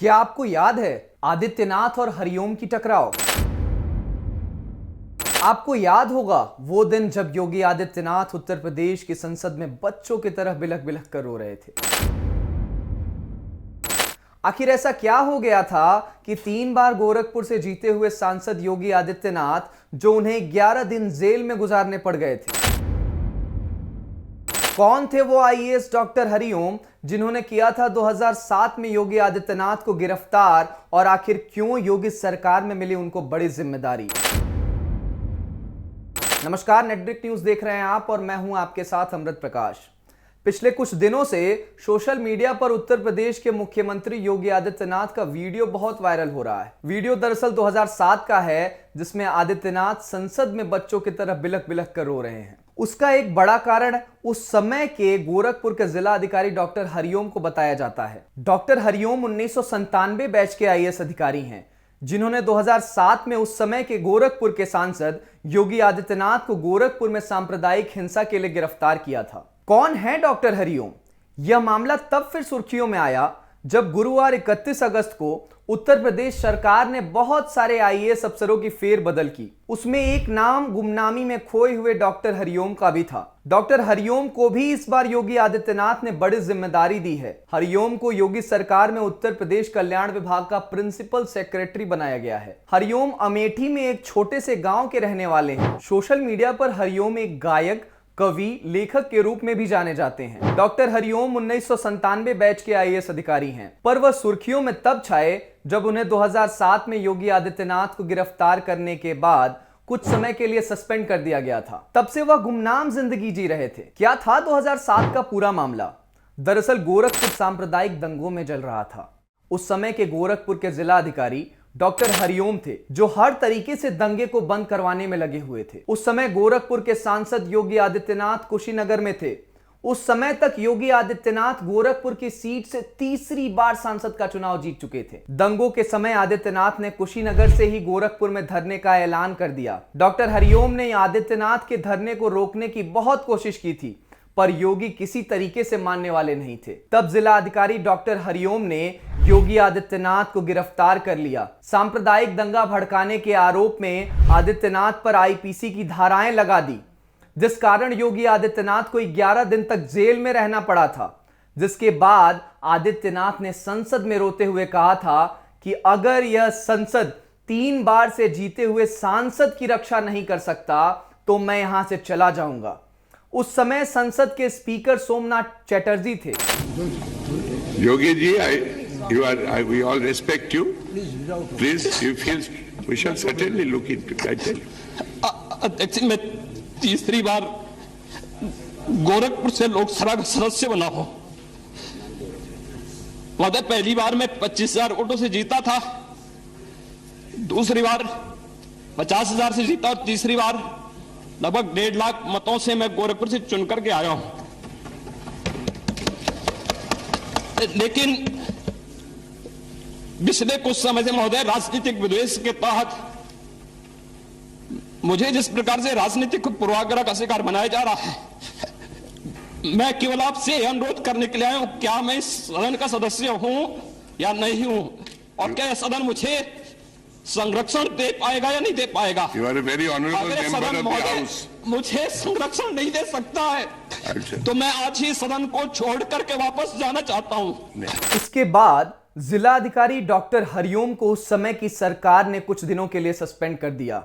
क्या आपको याद है आदित्यनाथ और हरिओम की टकराव? आपको याद होगा वो दिन जब योगी आदित्यनाथ उत्तर प्रदेश की संसद में बच्चों की तरह बिलख बिलख कर रो रहे थे। आखिर ऐसा क्या हो गया था कि 3 बार गोरखपुर से जीते हुए सांसद योगी आदित्यनाथ, जो उन्हें 11 दिन जेल में गुजारने पड़ गए थे? कौन थे वो आईएएस डॉक्टर हरिओम जिन्होंने किया था 2007 में योगी आदित्यनाथ को गिरफ्तार, और आखिर क्यों योगी सरकार में मिली उनको बड़ी जिम्मेदारी? नमस्कार, नेटब्रिक न्यूज देख रहे हैं आप और मैं हूं आपके साथ अमृत प्रकाश। पिछले कुछ दिनों से सोशल मीडिया पर उत्तर प्रदेश के मुख्यमंत्री योगी आदित्यनाथ का वीडियो बहुत वायरल हो रहा है। वीडियो दरअसल 2007 का है, जिसमें आदित्यनाथ संसद में बच्चों की तरह बिलख बिलख कर रो रहे हैं। उसका एक बड़ा कारण उस समय के गोरखपुर के जिला अधिकारी डॉक्टर हरिओम को बताया जाता है। डॉक्टर हरिओम 1997 बैच के आईएएस अधिकारी हैं, जिन्होंने 2007 में उस समय के गोरखपुर के सांसद योगी आदित्यनाथ को गोरखपुर में सांप्रदायिक हिंसा के लिए गिरफ्तार किया था। कौन है डॉक्टर हरिओम? यह मामला तब फिर सुर्खियों में आया जब गुरुवार 31 अगस्त को उत्तर प्रदेश सरकार ने बहुत सारे आईएएस अफसरों की फेरबदल की। उसमें एक नाम गुमनामी में खोए हुए डॉक्टर हरिओम का भी था। डॉक्टर हरिओम को भी इस बार योगी आदित्यनाथ ने बड़ी जिम्मेदारी दी है। हरिओम को योगी सरकार में उत्तर प्रदेश कल्याण विभाग का प्रिंसिपल सेक्रेटरी बनाया गया है। हरिओम अमेठी में एक छोटे से गांव के रहने वाले हैं। सोशल मीडिया पर हरिओम एक गायक, कवि, लेखक के रूप में भी जाने जाते हैं। डॉक्टर हरिओम 1997 बैच के आईएएस अधिकारी हैं, पर वह सुर्खियों में तब छाए जब उन्हें 2007 में योगी आदित्यनाथ को गिरफ्तार करने के बाद कुछ समय के लिए सस्पेंड कर दिया गया था। तब से वह गुमनाम जिंदगी जी रहे थे। क्या था 2007 का पूरा मामला? दरअसल गोरखपुर सांप्रदायिक दंगों में जल रहा था। उस समय के गोरखपुर के जिला अधिकारी डॉक्टर हरिओम थे, जो हर तरीके से दंगे को बंद करवाने में लगे हुए थे। उस समय गोरखपुर के सांसद योगी आदित्यनाथ कुशीनगर में थे। उस समय तक योगी आदित्यनाथ गोरखपुर की सीट से तीसरी बार सांसद का चुनाव जीत चुके थे। दंगों के समय आदित्यनाथ ने कुशीनगर से ही गोरखपुर में धरने का ऐलान कर दिया। डॉक्टर हरिओम ने आदित्यनाथ के धरने को रोकने की बहुत कोशिश की थी, पर योगी किसी तरीके से मानने वाले नहीं थे। तब जिला अधिकारी डॉक्टर हरिओम ने योगी आदित्यनाथ को गिरफ्तार कर लिया। सांप्रदायिक दंगा भड़काने के आरोप में आदित्यनाथ पर आईपीसी की धाराएं लगा दी, जिस कारण योगी आदित्यनाथ को 11 दिन तक जेल में रहना पड़ा था। जिसके बाद आदित्यनाथ ने संसद में रोते हुए कहा था कि अगर यह संसद 3 बार से जीते हुए सांसद की रक्षा नहीं कर सकता तो मैं यहां से चला जाऊंगा। उस समय संसद के स्पीकर सोमनाथ चटर्जी थे। Yogi ji, we all respect you. Please, you feel we shall certainly look into that. अध्यक्ष, मैं तीसरी बार गोरखपुर से लोकसभा का सदस्य बना हूं। पहली बार मैं 25,000 वोटों से जीता था, दूसरी बार 50,000 से जीता और तीसरी बार लगभग 1.5 लाख मतों से मैं गोरखपुर से चुन करके आया हूं। लेकिन पिछले कुछ समय से महोदय राजनीतिक विद्वेष के तहत मुझे जिस प्रकार से राजनीतिक पूर्वाग्रह का शिकार बनाया जा रहा है, मैं केवल आपसे अनुरोध करने के लिए आया हूं, क्या मैं इस सदन का सदस्य हूं या नहीं हूं, और क्या सदन मुझे संरक्षण दे पाएगा या नहीं दे पाएगा? अगर सदन मुझे संरक्षण नहीं दे सकता है तो मैं आज ही सदन को छोड़ करके वापस जाना चाहता हूं। इसके बाद जिला अधिकारी डॉक्टर हरिओम को उस समय की सरकार ने कुछ दिनों के लिए सस्पेंड कर दिया।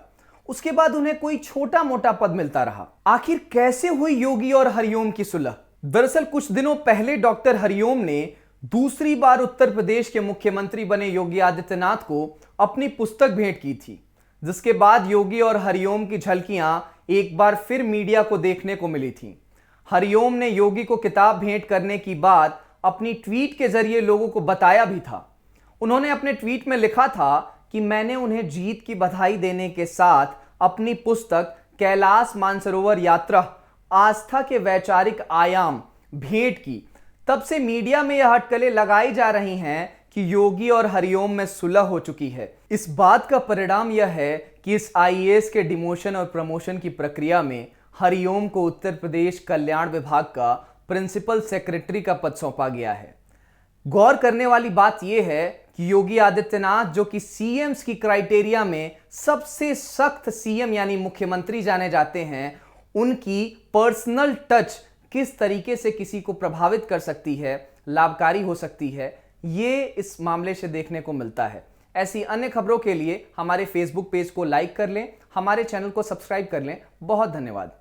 उसके बाद उन्हें कोई छोटा मोटा पद मिलता रहा। आखिर कैसे हुई योगी और हरिओम की सुलह? दरअसल कुछ दिनों पहले डॉक्टर हरिओम ने दूसरी बार उत्तर प्रदेश के मुख्यमंत्री बने योगी आदित्यनाथ को अपनी पुस्तक भेंट की थी, जिसके बाद योगी और हरिओम की झलकियां एक बार फिर मीडिया को देखने को मिली थी। हरिओम ने योगी को किताब भेंट करने की बात अपनी ट्वीट के जरिए लोगों को बताया भी था। उन्होंने अपने ट्वीट में लिखा था कि मैंने उन्हें जीत की बधाई देने के साथ अपनी पुस्तक कैलाश मानसरोवर यात्रा, आस्था के वैचारिक आयाम भेंट की। तब से मीडिया में यह अटकलें लगाई जा रही हैं कि योगी और हरिओम में सुलह हो चुकी है। इस बात का परिणाम यह है कि इस आईएएस के डिमोशन और प्रमोशन की प्रक्रिया में हरिओम को उत्तर प्रदेश कल्याण विभाग का प्रिंसिपल सेक्रेटरी का पद सौंपा गया है। गौर करने वाली बात यह है कि योगी आदित्यनाथ, जो कि सीएम्स की क्राइटेरिया में सबसे सख्त सीएम यानी मुख्यमंत्री जाने जाते हैं, उनकी पर्सनल टच किस तरीके से किसी को प्रभावित कर सकती है, लाभकारी हो सकती है, ये इस मामले से देखने को मिलता है। ऐसी अन्य खबरों के लिए हमारे फेसबुक पेज को लाइक कर लें, हमारे चैनल को सब्सक्राइब कर लें। बहुत धन्यवाद।